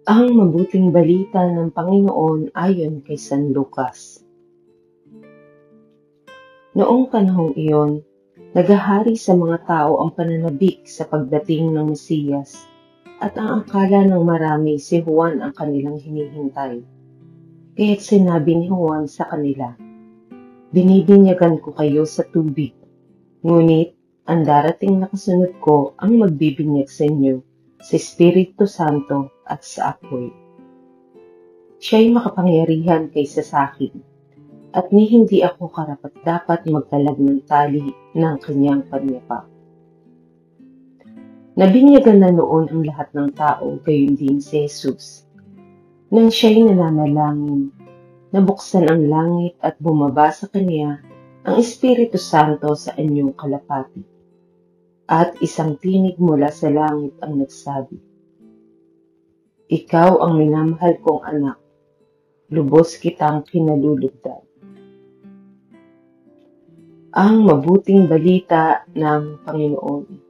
Ang mabuting balita ng Panginoon ayon kay San Lucas. Noong panahong iyon, naghahari sa mga tao ang pananabik sa pagdating ng Mesiyas, at ang akala ng marami si Juan ang kanilang hinihintay. Kaya't sinabi ni Juan sa kanila, "Binibinyagan ko kayo sa tubig, ngunit ang darating na kasunod ko ang magbibinyag sa inyo sa Espiritu Santo at sa apoy. Siya'y makapangyarihan kaysa sa akin, at ni hindi ako karapat-dapat magkalag ng tali ng kanyang panyapak." Nabinyagan na noon ang lahat ng tao, gayon din si Jesus. Nang siya'y nananalangin, nabuksan ang langit at bumaba sa kanya ang Espiritu Santo sa anyong kalapati. At isang tinig mula sa langit ang nagsabi, "Ikaw ang minamahal kong anak, lubos kitang kinalulugdan." Ang mabuting balita ng Panginoon.